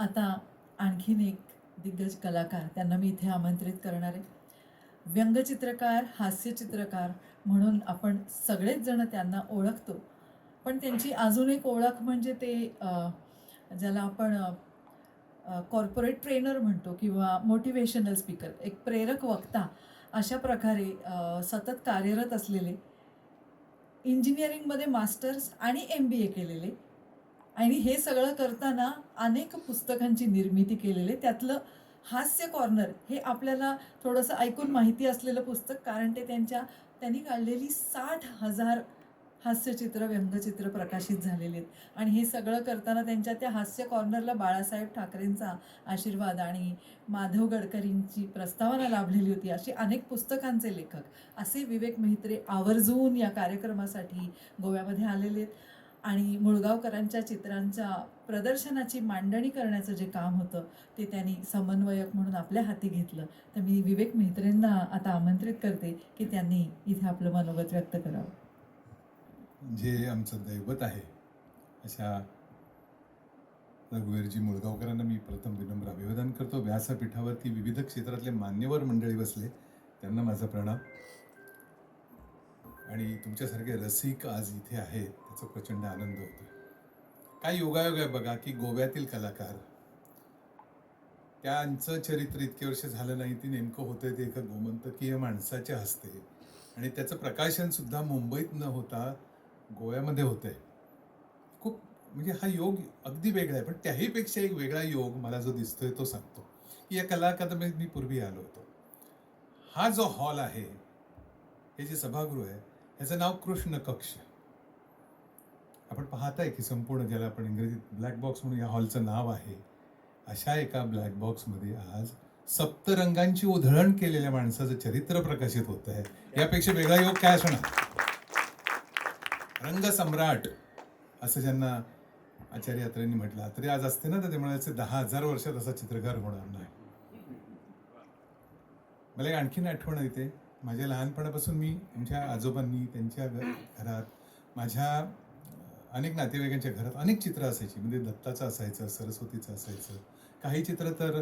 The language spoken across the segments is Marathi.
आता आणखीन एक दिग्गज कलाकार, त्यांना मी इथे आमंत्रित करणार आहे. व्यंगचित्रकार, हास्यचित्रकार म्हणून आपण सगळेच जण त्यांना ओळखतो. पण त्यांची अजून एक ओळख म्हणजे ते ज्याला आपण कॉर्पोरेट ट्रेनर म्हणतो किंवा मोटिवेशनल स्पीकर, एक प्रेरक वक्ता अशा प्रकारे सतत कार्यरत असलेले, इंजिनिअरिंगमध्ये मास्टर्स आणि MBA केलेले आणि हे सगळं करताना अनेक पुस्तकांची निर्मिती केलेली. त्यातलं हास्य कॉर्नर हे आपल्याला थोडंसं ऐकून माहिती असलेलं पुस्तक, कारण ते त्यांनी काढलेली 60,000 हास्यचित्र, व्यंगचित्र प्रकाशित झालेली आहेत. आणि हे सगळं करताना त्यांच्या त्या हास्य कॉर्नरला बाळासाहेब ठाकरेंचा आशीर्वाद आणि माधव गडकरींची प्रस्तावना लाभलेली होती. अशी अनेक पुस्तकांचे लेखक असे विवेक मेहत्रे आवर्जून या कार्यक्रमासाठी गोव्यामध्ये आलेले आहेत. आणि मुळगावकरांच्या चित्रांच्या प्रदर्शनाची मांडणी करण्याचं जे काम होतं ते त्यांनी समन्वयक म्हणून आपल्या हाती घेतलं. तर मी विवेक मेहत्रेंना आता आमंत्रित करते की त्यांनी इथे आपलं मनोगत व्यक्त करावं. जे आमचं दैवत आहे अशा रघुवीरजी मुळगावकरांना मी प्रथम विनम्र अभिवादन करतो. व्यासपीठावरती विविध क्षेत्रातले मान्यवर मंडळी बसले, त्यांना माझा प्रणाम. आणि तुमच्यासारखे रसिक आज इथे आहेत, त्याचा प्रचंड आनंद होतो. काय योगायोग आहे बघा की गोव्यातील कलाकार, त्यांचं चरित्र इतके वर्ष झालं नाही, ती नेमकं होतंय ते एका गोमंतकीय माणसाच्या हस्ते, आणि त्याचं प्रकाशन सुद्धा मुंबईत न होता गोव्यामध्ये होतंय. खूप म्हणजे हा योग अगदी वेगळा आहे. पण त्याहीपेक्षा एक वेगळा योग मला जो दिसतोय तो सांगतो की या कला अकादमीत मी पूर्वी आलो होतो. हा जो हॉल आहे, हे जे सभागृह आहे, ह्याचं नाव कृष्ण कक्ष. आपण पाहताय की संपूर्ण, ज्याला आपण इंग्रजीत ब्लॅक बॉक्स म्हणून या हॉलचं नाव आहे, अशा एका ब्लॅक बॉक्समध्ये आज सप्तरंगांची उधळण केलेल्या माणसाचं चरित्र प्रकाशित होत आहे. यापेक्षा वेगळा योग काय असणार? रंग सम्राट असं ज्यांना आचार्य अत्रेंनी म्हटलं, अत्रे आज असते ना तर ते म्हणायचे 10,000 वर्षात असा चित्रकार होणार नाही. मला एक आणखीन आठवण येते. माझ्या लहानपणापासून मी आमच्या आजोबांनी त्यांच्या घरात, माझ्या अनेक नातेवाईकांच्या घरात अनेक चित्र असायची. म्हणजे दत्ताचं असायचं, सरस्वतीचं असायचं, काही चित्र तर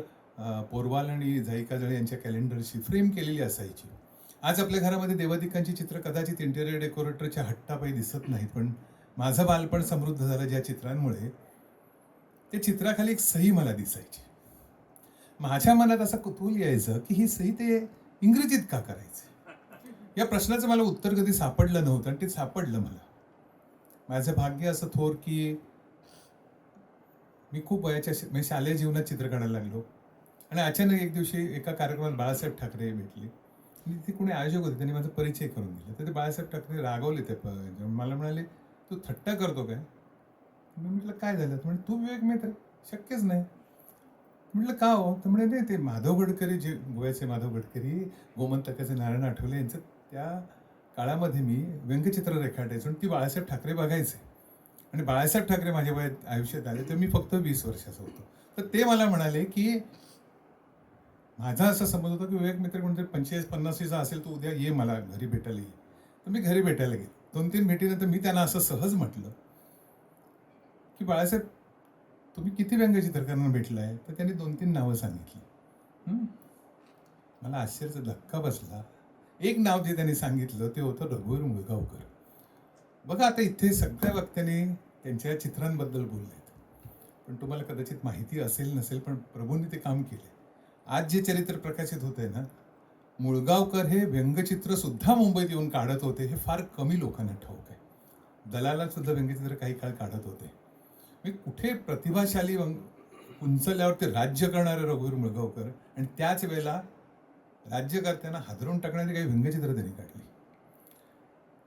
पोरवाल आणि जाईका जळे यांच्या कॅलेंडरशी फ्रेम केलेली असायची. आज आपल्या घरामध्ये देवादिकांची चित्र कदाचित इंटेरियर डेकोरेटरच्या हट्टापायी दिसत नाहीत, पण माझं बालपण समृद्ध झालं ज्या चित्रांमुळे, त्या चित्राखाली एक सही मला दिसायची. माझ्या मनात असं कुतूहल यायचं की ही सही ते इंग्रजीत का करायचे. या प्रश्नाचं मला उत्तर कधी सापडलं नव्हतं, आणि ते सापडलं मला. माझं भाग्य असं थोर की मी खूप वयाच्या म्हणजे शालेय जीवनात चित्र काढायला लागलो, आणि अचानक एक दिवशी एका कार्यक्रमात बाळासाहेब ठाकरे भेटले. आणि ते कोणी आयोजक होते, त्यांनी माझा परिचय करून दिला. तर ते बाळासाहेब ठाकरे रागवले. ते मला म्हणाले, तू थट्टा करतो काय? मी म्हटलं काय झालं? तर म्हणजे तू विवेक मेहत्रे, शक्यच नाही. म्हटलं का हो? तर म्हणे नाही, ते माधव गडकरी, जे गोव्याचे माधव गडकरी, गोमंतकाचे नारायण आठवले यांचं त्या काळामध्ये मी व्यंगचित्र रेखाटायचो, आणि ती बाळासाहेब ठाकरे बघायचे. आणि बाळासाहेब ठाकरे माझ्या वयात आयुष्यात आले तर मी फक्त 20 वर्षाचा होतो. तर ते मला म्हणाले की माझा असा समज होता की विवेक मित्र कोणतरी 45-50 असेल, तू उद्या ये मला घरी भेटायला ये. तर मी घरी भेटायला गेलो. 2-3 भेटीनंतर मी त्यांना असं सहज म्हटलं की बाळासाहेब, तुम्ही किती व्यंगचित्रकारांना भेटलाय? तर त्यांनी 2-3 नावं सांगितली. मला आश्चर्याचा धक्का बसला. एक नाव जे त्यांनी सांगितलं ते होतं रघुवीर मुळगावकर. बघा, आता इथे सगळ्या वक्त्यांनी त्यांच्या चित्रांबद्दल बोललेत, पण तुम्हाला कदाचित माहिती असेल नसेल, पण प्रभूंनी ते काम केले. आज जे चरित्र प्रकाशित होत आहे ना, मुळगावकर हे व्यंगचित्र सुद्धा मुंबईत येऊन काढत होते, हे फार कमी लोकांना ठाऊक आहे. दलालात सुद्धा व्यंगचित्र काही काळ काढत होते. मी कुठे प्रतिभाशाली उंचल्यावरती राज्य करणारे रघुवीर मुळगावकर, आणि त्याच वेळेला राज्यकर्त्यांना हादरून टाकणारी काही व्यंगचित्र त्यांनी काढली.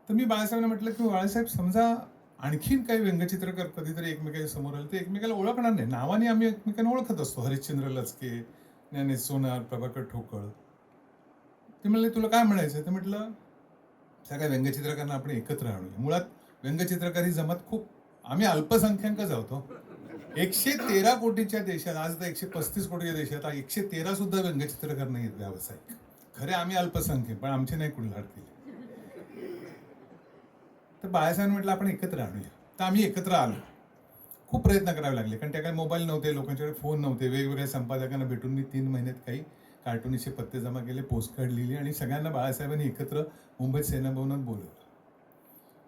तर मी बाळासाहेबांना म्हटलं की बाळासाहेब, समजा आणखीन काही व्यंगचित्रकार कधीतरी एकमेकांच्या समोर आले तर एकमेकाला ओळखणार नाही. नावाने आम्ही एकमेकांना ओळखत असतो, हरिश्चंद्र लचके, ज्ञानेश सोनार, प्रभाकर ठोकळ. ते म्हणले, तुला काय म्हणायचं? तर म्हटलं, सगळ्या व्यंगचित्रकारांना आपण एकत्र आणूया. मुळात व्यंगचित्रकारी जमात खूप, आम्ही अल्पसंख्याकच आहोत. 113 कोटीच्या देशात, आज तर 135 कोटीच्या देशात 113 सुद्धा व्यंगचित्रकार नाही आहेत व्यावसायिक. खरे आम्ही अल्पसंख्यक, पण आमचे नाही कुणी लाड केले. तर बाळासाहेब म्हटलं आपण एकत्र आणूया. तर आम्ही एकत्र आलो. खूप प्रयत्न करावे लागले, कारण त्या काही मोबाईल नव्हते, लोकांच्याकडे फोन नव्हते. वेगवेगळ्या संपादकांना भेटून मी 3 महिन्यात काही कार्टुनिस्टचे पत्ते जमा केले, पोस्टकार्ड लिहिली आणि सगळ्यांना बाळासाहेबांनी एकत्र मुंबईत सेनाभवनात बोलवलं.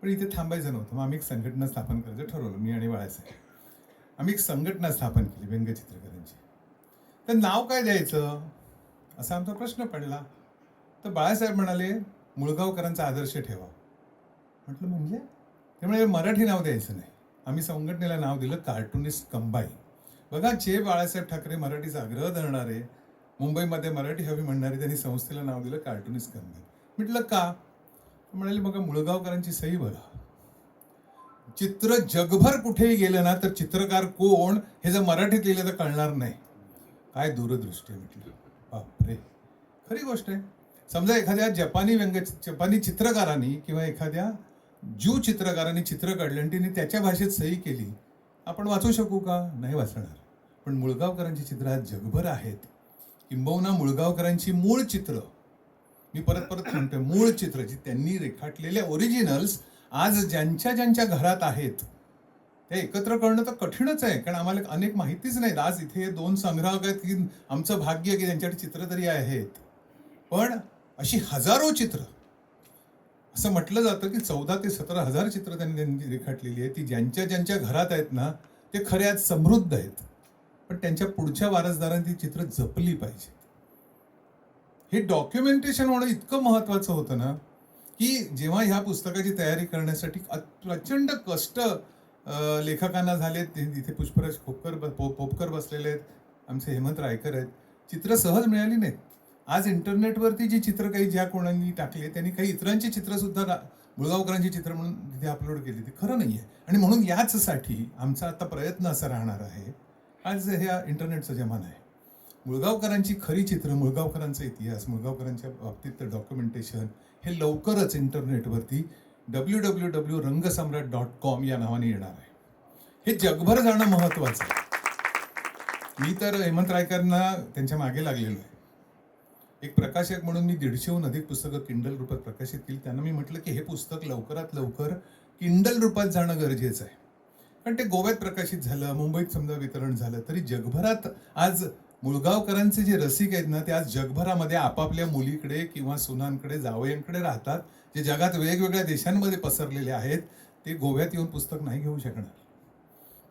पण इथे थांबायचं नव्हतं. मग आम्ही एक संघटना स्थापन करायचं ठरवलं, मी आणि बाळासाहेब. आम्ही एक संघटना स्थापन केली व्यंगचित्रकारांची. तर नाव काय द्यायचं असा आमचा प्रश्न पडला. तर बाळासाहेब म्हणाले, मुळगावकरांचा आदर्श ठेवा. म्हटलं म्हणजे? त्यामुळे मराठी नाव द्यायचं नाही. आम्ही संघटनेला नाव दिलं कार्टुनिस्ट कंबाईन. बघा, जे बाळासाहेब ठाकरे मराठीचा आग्रह धरणारे, मुंबईमध्ये मराठी हवी म्हणणारे, त्यांनी संस्थेला नाव दिलं कार्टुनिस्ट कंबाईन. म्हटलं का? म्हणाले, बघा मुळगावकरांची सही बघा. चित्र जगभर कुठेही गेलं ना तर चित्रकार कोण हे जर मराठीत लिहिलं तर कळणार नाही. काय दूरदृष्टी आहे म्हटलं. बापरे, खरी गोष्ट आहे. समजा एखाद्या जपानी चित्रकारांनी किंवा एखाद्या ज्यू चित्रकारांनी चित्र काढलं आणि तिने त्याच्या भाषेत सही केली, आपण वाचू शकू का? नाही वाचणार. पण मुळगावकरांची चित्र आज जगभर आहेत. किंबहुना मुळगावकरांची मूळ चित्र, मी परत परत म्हणतोय, मूळ चित्र जी त्यांनी रेखाटलेले ओरिजिनल्स आज ज्यांच्या घरात आहेत ते एकत्र करणं तर कठीणच आहे, कारण आम्हाला अनेक माहितीच नाहीत. आज इथे 2 संग्राहक आहेत की आमचं भाग्य की त्यांच्याकडे चित्र तरी आहेत. पण अशी हजारो चित्र, असं म्हटलं जातं की 14,000 ते 17,000 चित्र त्यांनी रेखाटलेली आहेत. ती ज्यांच्या घरात आहेत ना ते खरे आज समृद्ध आहेत. पण त्यांच्या पुढच्या वारसदारांनी ती चित्र जपली पाहिजे. हे डॉक्युमेंटेशन होणं इतकं महत्वाचं होतं ना, की जेव्हा ह्या पुस्तकाची तयारी करण्यासाठी प्रचंड कष्ट लेखकांना झालेत. इथे पुष्पराज पोपकर बसलेले आहेत, आमचे हेमंत रायकर आहेत. चित्र सहज मिळाली नाहीत. आज इंटरनेटवरती जी चित्र काही ज्या कोणांनी टाकली, त्यांनी काही इतरांची चित्र सुद्धा मुळगावकरांची चित्र म्हणून तिथे अपलोड केली. ती खरं नाहीये. आणि म्हणून याचसाठी आमचा आता प्रयत्न असा राहणार आहे. आज ह्या इंटरनेटचा जमाना आहे. मुळगावकरांची खरी चित्र, मुळगावकरांचा इतिहास, मुळगावकरांच्या बाबतीत डॉक्युमेंटेशन हे लवकरच इंटरनेटवरती www.rangasambrat.com या नावाने येणार आहे. हे जगभर जाणं महत्वाचं आहे. मी तर हेमंत रायकरांना त्यांच्या मागे लागलेलो आहे. एक प्रकाशक म्हणून मी 150हून अधिक पुस्तकं किंडल रूपात प्रकाशित केली. त्यांना मी म्हटलं की हे पुस्तक लवकरात लवकर किंडल रूपात जाणं गरजेचं आहे. कारण ते गोव्यात प्रकाशित झालं, मुंबईत समजा वितरण झालं, तरी जगभरात आज मुळगावकरांचे जे रसिक आहेत ना, ते आज जगभरामध्ये आपापल्या मुलीकडे किंवा सुनांकडे, जावयांकडे राहतात, जे जगात वेगवेगळ्या देशांमध्ये पसरलेले आहेत. ते गोव्यात येऊन पुस्तक नाही घेऊ शकणार.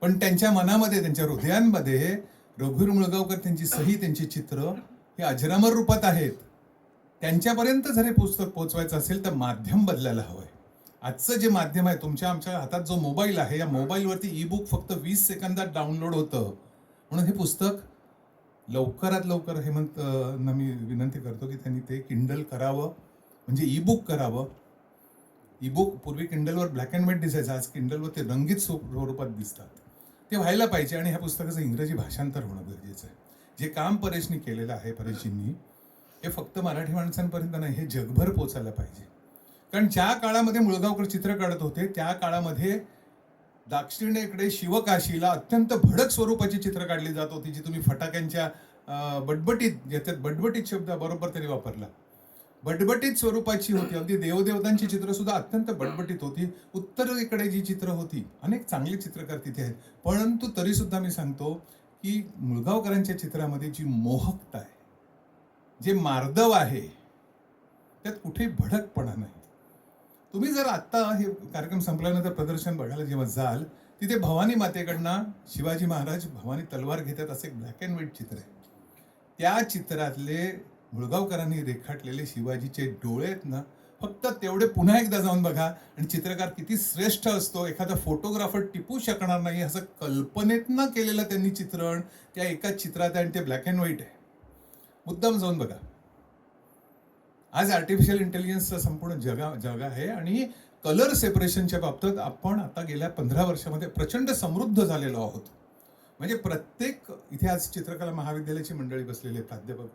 पण त्यांच्या मनामध्ये, त्यांच्या हृदयांमध्ये रघुवीर मुळगावकर, त्यांची सही, त्यांची चित्र हे अजरामर रूपात आहेत. त्यांच्यापर्यंत जर हे पुस्तक पोहोचवायचं असेल तर माध्यम बदलायला हवंय. आजचं जे माध्यम आहे, तुमच्या आमच्या हातात जो मोबाईल आहे, या मोबाईलवरती ई-बुक फक्त 20 सेकंदात डाउनलोड होतं. म्हणून हे पुस्तक लवकरात लवकर हेमंतना मी विनंती करतो की त्यांनी ते किंडल करावं, म्हणजे ई-बुक करावं. ई-बुक पूर्वी किंडलवर ब्लॅक अँड व्हाईट दिसायचं, आज किंडलवर ते रंगीत स्वरूपात दिसतात. ते व्हायला पाहिजे आणि ह्या पुस्तकाचं इंग्रजी भाषांतर होणं गरजेचं आहे. जे काम परेशनी केलेलं आहे, परेशजींनी, हे फक्त मराठी माणसांपर्यंत नाही, हे जगभर पोचायला पाहिजे. कारण ज्या काळामध्ये मुळगावकर चित्र काढत होते त्या काळामध्ये दाक्षिणेकडे शिवकाशीला अत्यंत भडक स्वरूपाची चित्र काढली जात होती, जी तुम्ही फटाक्यांच्या बटबटीत, ज्याच्यात बटबटीत शब्द बरोबर त्यांनी वापरला, बटबटीत स्वरूपाची होती. अगदी देवदेवतांची चित्र सुद्धा अत्यंत बटबटीत होती. उत्तरेकडे जी चित्र होती, अनेक चांगली चित्रकार तिथे आहेत. परंतु तरी सुद्धा मी सांगतो की मुळगावकरांच्या चित्रामध्ये जी मोहकता आहे, जे मार्दव आहे, त्यात कुठेही भडकपणा नाही. तुम्ही जर आत्ता हे कार्यक्रम संपल्यानंतर प्रदर्शन बघायला जेव्हा जाल, तिथे भवानी मातेकडनं शिवाजी महाराज भवानी तलवार घेतात असं एक ब्लॅक अँड व्हाईट चित्र आहे. त्या चित्रातले मुळगावकरांनी रेखाटलेले शिवाजीचे डोळे आहेत ना, फक्त तेवढे पुन्हा एकदा जाऊन बघा आणि चित्रकार किती श्रेष्ठ असतो. एखादा फोटोग्राफर टिपू शकणार नाही असं कल्पनेतनं केलेलं त्यांनी चित्रण त्या एका चित्रात आहे आणि ते ब्लॅक अँड व्हाईट आहे. मुद्दाम जाऊन बघा. आज आर्टिफिशियल इंटेलिजन्सचा संपूर्ण जग आहे आणि कलर सेपरेशनच्या बाबतीत आपण आता गेल्या 15 वर्षामध्ये प्रचंड समृद्ध झालेलो आहोत. म्हणजे प्रत्येक, इथे आज चित्रकला महाविद्यालयाची मंडळी बसलेली आहेत, प्राध्यापक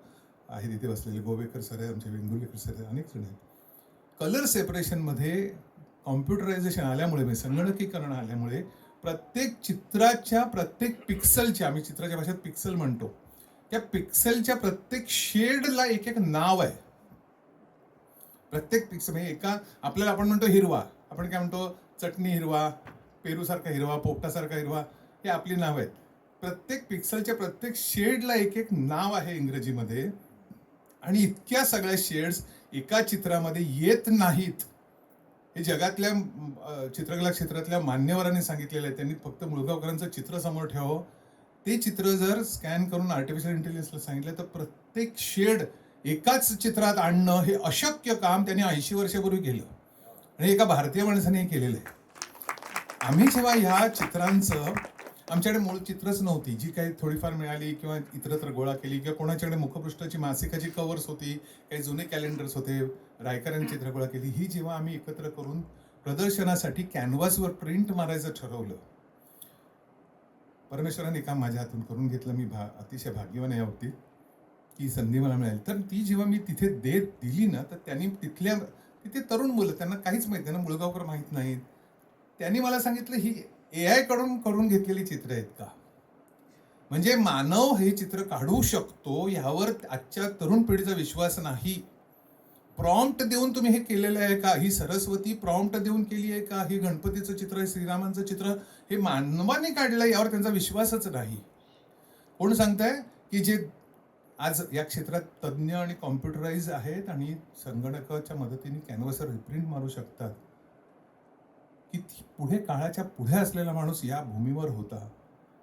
आहेत इथे बसलेले, गोवेकर सर आहे, आमचे वेंगुर्लेकर सर आहे, अनेक जण आहेत. कलर सेपरेशनमध्ये कॉम्प्युटरायझेशन आल्यामुळे, म्हणजे संगणकीकरण आल्यामुळे प्रत्येक चित्राच्या प्रत्येक पिक्सलच्या, आम्ही चित्राच्या भाषेत पिक्सल म्हणतो, त्या पिक्सलच्या प्रत्येक शेडला एक एक नाव आहे. प्रत्येक पिक्सल म्हणजे एका, आपल्याला आपण म्हणतो हिरवा, आपण काय म्हणतो, चटणी हिरवा, पेरूसारखा हिरवा, पोपटासारखा हिरवा, हे आपली नावं आहेत. प्रत्येक पिक्सलच्या प्रत्येक शेडला एक एक नाव आहे इंग्रजीमध्ये, आणि इतक्या सगळ्या शेड्स एका चित्रामध्ये येत नाहीत. हे जगातल्या चित्रकला क्षेत्रातल्या मान्यवरांनी सांगितलेलं आहे. त्यांनी फक्त मुळगावकरांचं चित्र समोर ठेवावं. ते चित्र जर स्कॅन करून आर्टिफिशियल इंटेलिजन्सला सांगितलं तर प्रत्येक शेड एकाच चित्रात आणणं हे अशक्य काम त्यांनी 80 वर्षापूर्वी केलं, आणि एका भारतीय माणसाने हे केलेलं आहे. आम्ही जेव्हा ह्या चित्रांचं, आमच्याकडे मूळ चित्रच नव्हती, जी काही थोडीफार मिळाली किंवा इतरत्र गोळा केली, किंवा कोणाच्याकडे मुखपृष्ठाची मासिकाची कव्हर्स होती, काही जुने कॅलेंडर्स होते, रायकरांनी चित्र गोळा केली, ही जेव्हा आम्ही एकत्र करून प्रदर्शनासाठी कॅनव्हासवर प्रिंट मारायचं ठरवलं, परमेश्वराने काम माझ्या हातून करून घेतलं. मी अतिशय भाग्यवान आहे यावरती की संधी मला मिळाली. तर ती जेव्हा मी तिथे दिली ना, तर त्यांनी तिथे तरुण मुलं, त्यांना काहीच माहित नाही ना, मुळगावकर माहीत नाहीत, त्यांनी मला सांगितलं ही AI करून घेतलेली चित्र आहेत का? म्हणजे मानव हे चित्र काढू शकतो यावर आजच्या तरुण पिढीचा विश्वास नाही. प्रॉम्प्ट देऊन तुम्ही हे केलेलं आहे का? ही सरस्वती प्रॉम्प्ट देऊन केली आहे का? ही गणपतीचं चित्र आहे, श्रीरामांचं चित्र हे मानवाने काढलं, यावर त्यांचा विश्वासच नाही. कोण सांगताय की जे आज या क्षेत्रात तज्ज्ञ आणि कॉम्प्युटराइज आहेत आणि संगणकाच्या मदतीने कॅनव्हासवर रिप्रिंट मारू शकतात, की पुढे काळाच्या पुढे असलेला माणूस या भूमीवर होता,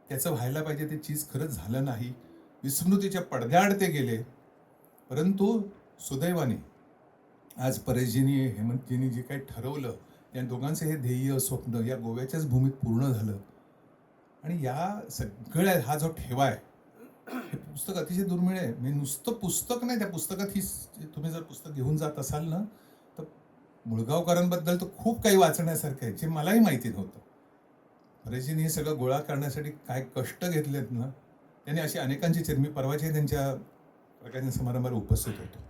त्याचं व्हायला पाहिजे ते चीज खरंच झालं नाही, विस्मृतीच्या पडद्याआड ते गेले. परंतु सुदैवाने आज परेशजींनी, हेमंतजींनी जे काही ठरवलं, त्या दोघांचं हे ध्येय स्वप्न या गोव्याच्याच भूमीत पूर्ण झालं. आणि या सगळ्या हा जो ठेवा आहे, हे पुस्तक अतिशय दुर्मिळ आहे. म्हणजे नुसतं पुस्तक नाही, त्या पुस्तकात ही तुम्ही जर पुस्तक घेऊन जात असाल ना, तर मुळगावकरांबद्दल तर खूप काही वाचण्यासारखं आहे, जे मलाही माहिती नव्हतं. परेशजींनी हे सगळं गोळा करण्यासाठी काय कष्ट घेतलेत ना, त्यांनी अशी अनेकांची चित्र, मी परवाचे त्यांच्या प्रकाशन समारंभाला उपस्थित होतो.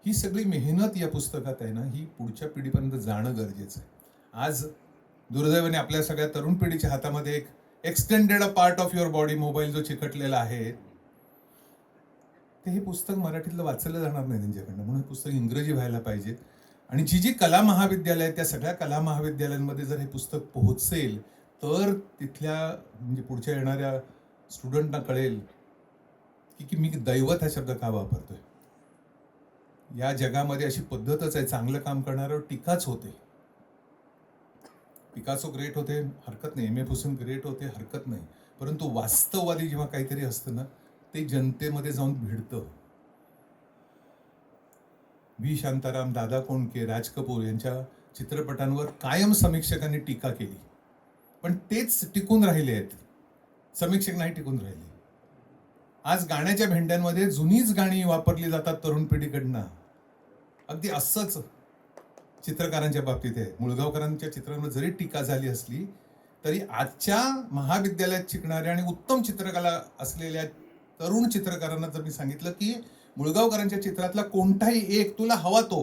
ही सगळी मेहनत या पुस्तकात आहे ना, ही पुढच्या पिढीपर्यंत जाणं गरजेचं आहे. आज दुर्दैवाने आपल्या सगळ्या तरुण पिढीच्या हातामध्ये एक extended a part of your body mobile जो चिकटलेला आहे, ते हे पुस्तक मराठीतलं वाचलं जाणार नाही त्यांच्याकडनं. म्हणून हे पुस्तक इंग्रजी व्हायला पाहिजे. आणि जी जी महाविद्यालय, त्या सगळ्या कला महाविद्यालयांमध्ये जर हे पुस्तक पोहोचेल, तर तिथल्या म्हणजे पुढच्या येणाऱ्या स्टुडंटना कळेल की मी दैवत हा शब्द का वापरतोय. या जगामध्ये अशी पद्धतच आहे, चांगलं काम करणाऱ्यावर टीकाच होते. पिकासो ग्रेट होते, हरकत नाही, एम ए हुसेन ग्रेट होते, हरकत नाही, परंतु वास्तववादी जेव्हा काहीतरी असतं ना, ते जनतेमध्ये जाऊन भिडतं. व्ही शांताराम, दादा कोंडके, राज कपूर यांच्या चित्रपटांवर कायम समीक्षकांनी टीका केली, पण तेच टिकून राहिले आहेत, समीक्षक नाही टिकून राहिले. आज गाण्याच्या भेंड्यांमध्ये जुनीच गाणी वापरली जातात तरुण पिढीकडनं. अगदी असंच चित्रकारांच्या बाबतीत आहे. मुळगावकरांच्या चित्रांवर जरी टीका झाली असली तरी आजच्या महाविद्यालयात शिकणाऱ्या आणि उत्तम चित्रकला असलेल्या तरुण चित्रकारांना जर मी सांगितलं की मुळगावकरांच्या चित्रातला कोणताही एक तुला हवा तो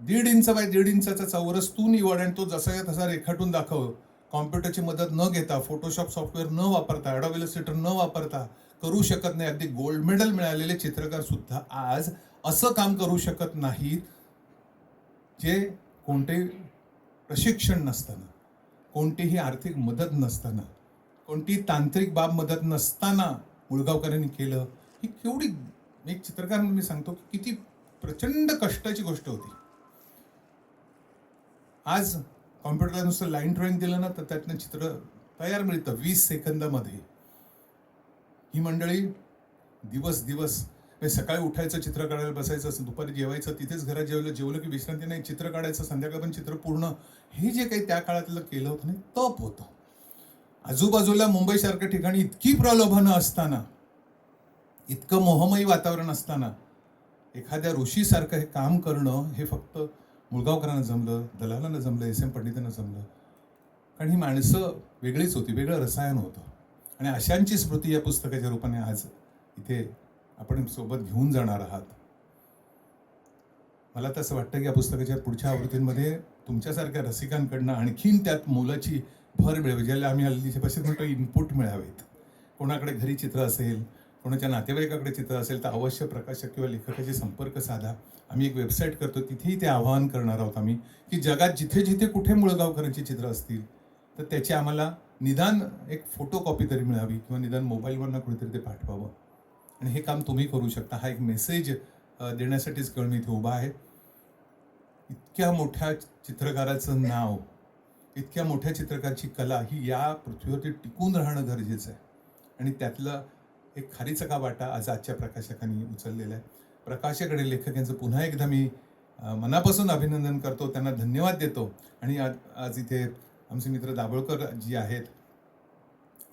1.5 इंच बाय 1.5 इंचाचा चौरस तू निवड आणि तो जसा तसा रेखाटून दाखव, कॉम्प्युटरची मदत न घेता, फोटोशॉप सॉफ्टवेअर न वापरता, ॲडोब इलस्ट्रेटर न वापरता करू शकत नाही. अगदी गोल्ड मेडल मिळालेले चित्रकार सुद्धा आज असं काम करू शकत नाहीत, जे कोणतेही प्रशिक्षण नसताना, कोणतीही आर्थिक मदत नसताना, कोणतीही तांत्रिक बाब मदत नसताना मुळगावकरांनी केलं. ही केवढी, एक चित्रकार म्हणून मी सांगतो की किती प्रचंड कष्टाची गोष्ट होती. आज कॉम्प्युटरला नुसतं लाईन ड्रॉइंग दिलं ना, तर त्यातनं चित्र तयार मिळतं 20 सेकंदामध्ये. ही मंडळी दिवस म्हणजे सकाळी उठायचं, चित्र काढायला बसायचं, दुपारी जेवायचं, तिथेच घरात जेवलं की विश्रांती नाही, चित्र काढायचं, संध्याकाळ पण चित्र पूर्ण. हे जे काही त्या काळातलं केलं होतं ना, तप होतं. आजूबाजूला मुंबईसारख्या ठिकाणी इतकी प्रलोभनं असताना, इतकं मोहमयी वातावरण असताना, एखाद्या ऋषीसारखं हे काम करणं हे फक्त मुळगावकरांना जमलं, दलालांना जमलं, SM पंडितांना जमलं. कारण ही माणसं वेगळीच होती, वेगळं रसायन होतं. आणि अशांची स्मृती या पुस्तकाच्या रूपाने आज इथे आपण सोबत घेऊन जाणार आहात. मला तर असं वाटतं की या पुस्तकाच्या पुढच्या आवृत्तींमध्ये तुमच्यासारख्या रसिकांकडनं आणखीन त्यात मोलाची भर मिळावी, ज्याला आम्ही हल्लीच्या भाषेत म्हणतो इनपुट मिळावेत. कोणाकडे घरी चित्र असेल, कोणाच्या नातेवाईकाकडे चित्र असेल, तर अवश्य प्रकाशक किंवा लेखकाशी संपर्क साधा. आम्ही एक वेबसाईट करतो, तिथेही ते आवाहन करणार आहोत आम्ही की जगात जिथे जिथे कुठे मुळगावकरांची चित्र असतील तर त्याची आम्हाला निदान एक फोटोकॉपी तरी मिळावी किंवा निदान मोबाईलवरनं कुणीतरी ते पाठवावं. आणि हे काम तुम्ही करू शकता. हा एक मेसेज देण्यासाठीच केवळ मी इथे उभा आहे. इतक्या मोठ्या चित्रकाराचं नाव, इतक्या मोठ्या चित्रकाराची कला ही या पृथ्वीवरती टिकून राहणं गरजेचं आहे. आणि त्यातलं एक खारीचा वाटा आज आजच्या प्रकाशकांनी उचललेला आहे. प्रकाशक आणि लेखक यांचं पुन्हा एकदा मी मनापासून अभिनंदन करतो, त्यांना धन्यवाद देतो. आणि आज इथे आमचे मित्र दाभोळकर जी आहेत,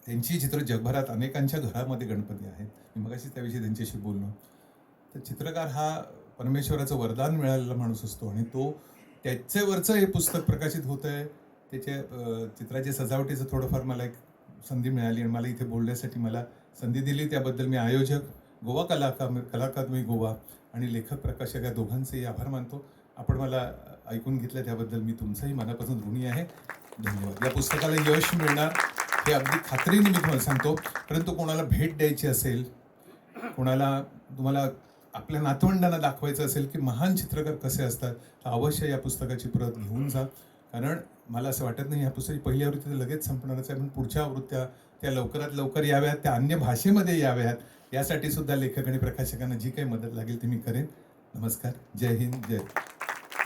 त्यांची चित्र जगभरात अनेकांच्या घरामध्ये गणपती आहेत. मी मगाशी त्याविषयी त्यांच्याशी बोललो. तर चित्रकार हा परमेश्वराचं वरदान मिळालेला माणूस असतो आणि तो त्याच्यावरचं हे पुस्तक प्रकाशित होतं आहे. त्याच्या चित्राच्या सजावटीचं थोडंफार मला एक संधी मिळाली आणि मला इथे बोलण्यासाठी मला संधी दिली. त्याबद्दल मी आयोजक, गोवा कला अकादमी गोवा आणि लेखक प्रकाशक या दोघांचेही आभार मानतो. आपण मला ऐकून घेतलं त्याबद्दल मी तुमचंही मनापासून ऋणी आहे. धन्यवाद. या पुस्तकाला यश मिळणार हे अगदी खात्रीने मी तुम्हाला सांगतो. परंतु कोणाला भेट द्यायची असेल, तुम्हाला आपल्या नातवंडांना दाखवायचं असेल की महान चित्रकार कसे असतात, तर अवश्य या पुस्तकाची प्रत घेऊन जा. कारण मला असं वाटत नाही या पुस्तकाची पहिली आवृत्ती तर लगेच संपणारच आहे, पण पुढच्या आवृत्त्या त्या लवकरात लवकर याव्यात, त्या अन्य भाषेमध्ये याव्यात, यासाठी सुद्धा लेखक आणि प्रकाशकांना जी काही मदत लागेल ती मी करेन. नमस्कार. जय हिंद. जय